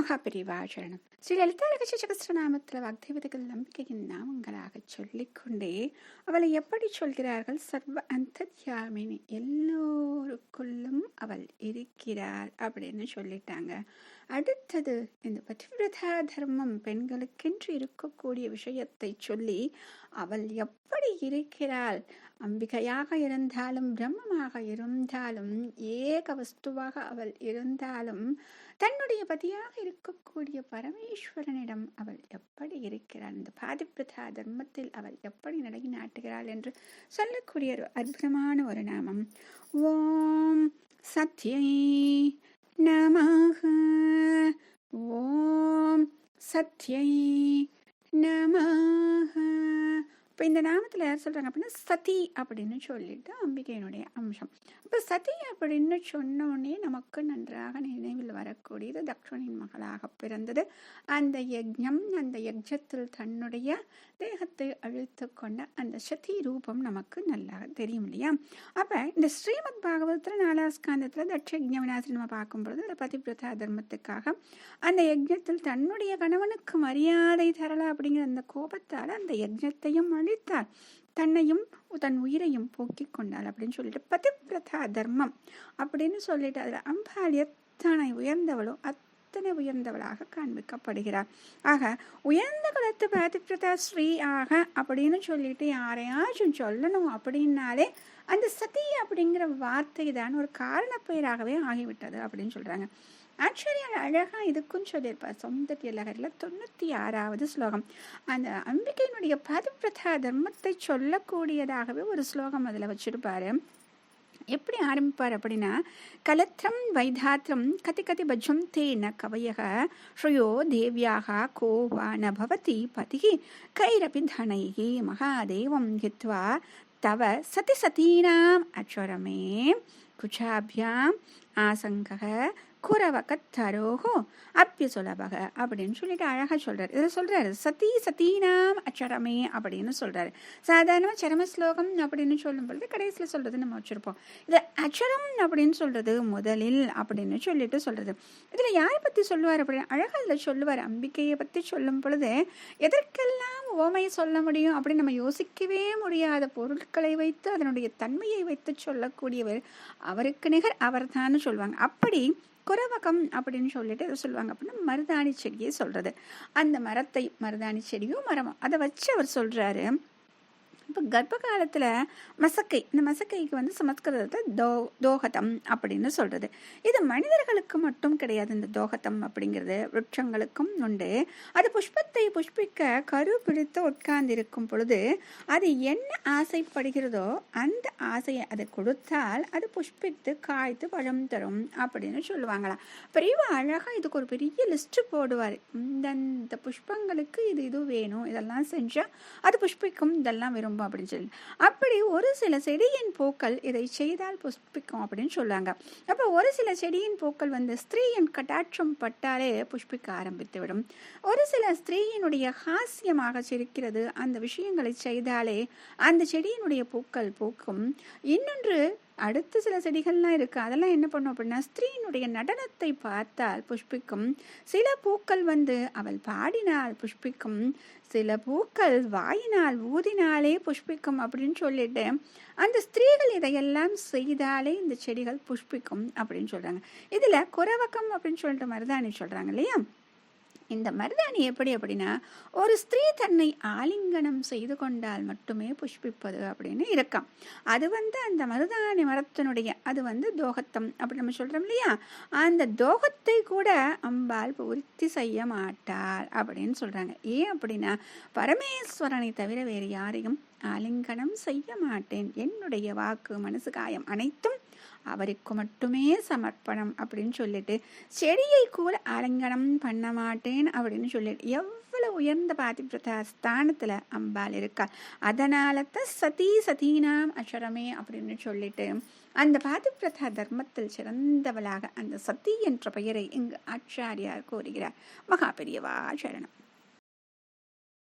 மகாபெரிவாசரணம். ஸ்ரீ லலிதா ரகசிய வாக்தேவதைகள் நம்பிக்கையின் நாமங்களாக சொல்லிக்கொண்டே அவளை எப்படி சொல்கிறார்கள்? சர்வ அந்தர்யாமினி, எல்லோருக்குள்ளும் அவள் இருக்கிறாள் அப்படின்னு சொல்லிட்டாங்க. அடுத்தது இந்த பதிவிரதா தர்மம், பெண்களுக்கென்று இருக்கக்கூடிய விஷயத்தை சொல்லி அவள் எப்படி இருக்கிறாள்? அம்பிகையாக இருந்தாலும் பிரம்மமாக இருந்தாலும் ஏக வஸ்துவாக அவள் இருந்தாலும் தன்னுடைய பதியாக இருக்கக்கூடிய பரமேஸ்வரனிடம் அவள் எப்படி இருக்கிறாள்? இந்த பாதிப்பிரதா தர்மத்தில் அவள் எப்படி நடை நாட்டுகிறாள் என்று சொல்லக்கூடிய ஒரு அற்புதமான ஒரு நாமம். ஓம் சத்யை நமஹ. ஓம் சத்யை நமஹ. இப்போ இந்த நாமத்தில் யார் சொல்கிறாங்க அப்படின்னா சதி அப்படின்னு சொல்லிட்டு அம்பிகையினுடைய அம்சம். இப்போ சதி அப்படின்னு சொன்னோடனே நமக்கு நன்றாக நினைவில் வரக்கூடியது தக்ஷனின் மகளாக பிறந்தது அந்த யஜ்ஞம். அந்த யஜ்ஞத்தில் தன்னுடைய தேகத்தை அழித்து கொண்ட அந்த சதி ரூபம் நமக்கு நல்லா தெரியும் இல்லையா? அப்போ இந்த ஸ்ரீமத் பாகவதத்தில் 4ஆம் ஸ்காந்தத்தில் தட்ச யஜ்ஞ விநாசம் நம்ம பார்க்கும்பொழுது அந்த பதிவிரதா தர்மத்துக்காக அந்த யஜ்ஞத்தில் தன்னுடைய கணவனுக்கு மரியாதை தரல அப்படிங்கிற அந்த கோபத்தால் அந்த யஜ்ஞத்தையும் அழித்தார், தன்னையும் தன் உயிரையும் போக்கிக் கொண்டாள் அப்படின்னு சொல்லிட்டு பதிவிரதா தர்மம் அப்படின்னு சொல்லிட்டு அதில் அம்பாள் எத்தனை உயர்ந்தவளோ அத்தனை உயர்ந்தவளாக காண்பிக்கப்படுகிறார். ஆக உயர்ந்த குலத்து பதிவிரதா ஸ்ரீ ஆக அப்படின்னு சொல்லிட்டு யாரையாச்சும் சொல்லணும் அப்படின்னாலே அந்த சதி அப்படிங்கிற வார்த்தை தான் ஒரு காரண பெயராகவே ஆகிவிட்டது அப்படின்னு சொல்றாங்க. ஆச்சரிய அழகா இதுக்கும் சொல்லியிருப்பார் சௌந்தர்ய லகரில் 96வது ஸ்லோகம். அந்த அம்பிகையினுடைய பதிவிரதா தர்மத்தை சொல்லக்கூடியதாகவே ஒரு ஸ்லோகம் அதில் வச்சிருப்பாரு. எப்படி ஆரம்பிப்பார் அப்படின்னா, கலத்திரம் வைதாத்திரம் கதி கதி பஜம் தேன கவயக ஸ்ரயோ தேவியாக கோவா ந பவதி பதிகி கைரபி தனைகி மகாதேவம் ஹித்வா தவ சதி சதீனாம் அச்சரமே குச்சாபியாம் ஆசங்கக குரவகத்தரோகோ அப்பியசுலபக அப்படின்னு சொல்லிட்டு அழகாக சொல்றாரு. இதில் சொல்றாரு சதி சதீனாம் அச்சரமே அப்படின்னு சொல்றாரு. சாதாரணமாக சரம ஸ்லோகம் அப்படின்னு சொல்லும் பொழுது கடைசியில் சொல்றது நம்ம வச்சிருப்போம். இது அச்சரம் அப்படின்னு சொல்றது முதலில் அப்படின்னு சொல்லிட்டு சொல்றது. இதுல யாரை பத்தி சொல்லுவார் அப்படின்னு அழகா இதுல சொல்லுவார். அம்பிகையை பத்தி சொல்லும் பொழுது எதற்கெல்லாம் ஓமையை சொல்ல முடியும் அப்படின்னு நம்ம யோசிக்கவே முடியாத பொருட்களை வைத்து அதனுடைய தன்மையை வைத்து சொல்லக்கூடியவர் அவருக்கு நிகர் அவர் தான் சொல்லுவாங்க. அப்படி குரவகம் அப்படின்னு சொல்லிட்டு சொல்லுவாங்க அப்படின்னா மருதாணி செடியை சொல்றது. அந்த மரத்தை மருதாணி செடியோ மரமோ அதை வச்சு அவர் சொல்றாரு. இப்போ கர்ப்ப காலத்தில் மசக்கை, இந்த மசக்கைக்கு சமஸ்கிருதத்தை தோகதம் அப்படின்னு சொல்றது. இது மனிதர்களுக்கு மட்டும் கிடையாது. இந்த தோகதம் அப்படிங்கிறது விருட்சங்களுக்கும் உண்டு. அது புஷ்பத்தை புஷ்பிக்க கரு பிடித்து உட்கார்ந்திருக்கும் பொழுது அது என்ன ஆசைப்படுகிறதோ அந்த ஆசையை அதை கொடுத்தால் அது புஷ்பித்து காய்த்து பழம் தரும் அப்படின்னு சொல்லுவாங்களாம். பெரியவா அழகா இதுக்கு ஒரு பெரிய லிஸ்ட் போடுவார். இந்த புஷ்பங்களுக்கு இது வேணும், இதெல்லாம் செஞ்சா அது புஷ்பிக்கும், இதெல்லாம் விரும்பும் அப்படின்னு சொல்லி. அப்படி ஒரு சில செடியின் பூக்கள் இதை செய்தால் புஷ்பிக்கும் அப்படின்னு சொல்லுவாங்க. அப்போ ஒரு சில செடியின் பூக்கள் ஸ்திரீயின் கட்டாட்சம் பட்டாலே புஷ்பிக்க ஆரம்பித்து விடும். ஒரு சில ஸ்திரீயினுடைய ஹாஸ்யமாக சிரிக்கிறது, அந்த விஷயங்களை செய்தாலே அந்த செடியினுடைய பூக்கள் பூக்கும். இன்னொன்று அடுத்து சில செடிகள்லாம் இருக்கு, அதெல்லாம் என்ன பண்ணும் அப்படின்னா ஸ்திரீனுடைய நடனத்தை பார்த்தால் புஷ்பிக்கும். சில பூக்கள் அவள் பாடினால் புஷ்பிக்கும், சில பூக்கள் வாயினால் ஊதினாலே புஷ்பிக்கும் அப்படின்னு சொல்லிட்டு அந்த ஸ்திரீகள் இதையெல்லாம் செய்தாலே இந்த செடிகள் புஷ்பிக்கும் அப்படின்னு சொல்றாங்க. இதுல குரவக்கம் அப்படின்னு சொல்லிட்டு மருதாணி சொல்றாங்க இல்லையா? இந்த மருதாணி எப்படி அப்படின்னா ஒரு ஸ்திரீ தன்னை ஆலிங்கனம் செய்து கொண்டால் மட்டுமே புஷ்பிப்பது அப்படின்னு இருக்காம். அது அந்த மருதாணி மரத்தினுடைய அது தோகத்தம் அப்படி நம்ம சொல்றோம் இல்லையா? அந்த தோகத்தை கூட அம்பாள் பூர்த்தி செய்ய மாட்டாள் அப்படின்னு சொல்றாங்க. ஏன் அப்படின்னா பரமேஸ்வரனை தவிர வேறு யாரையும் ஆலிங்கனம் செய்ய மாட்டேன், என்னுடைய வாக்கு மனசு காயம் அனைத்தும் அவருக்கு மட்டுமே சமர்ப்பணம் அப்படின்னு சொல்லிட்டு செடியை கூட ஆலிங்கனம் பண்ண மாட்டேன் அப்படின்னு சொல்லிட்டு எவ்வளவு உயர்ந்த பதிவிரதா ஸ்தானத்துல அம்பாள் இருக்கா. அதனால தான் சதி சதீனாம் அச்சரமே அப்படின்னு சொல்லிட்டு அந்த பதிவிரதா தர்மத்தில் சிறந்தவளாக அந்த சதி என்ற பெயரை இங்கு ஆச்சாரியார் கூறுகிறார். மகாபெரியவா சரணம்.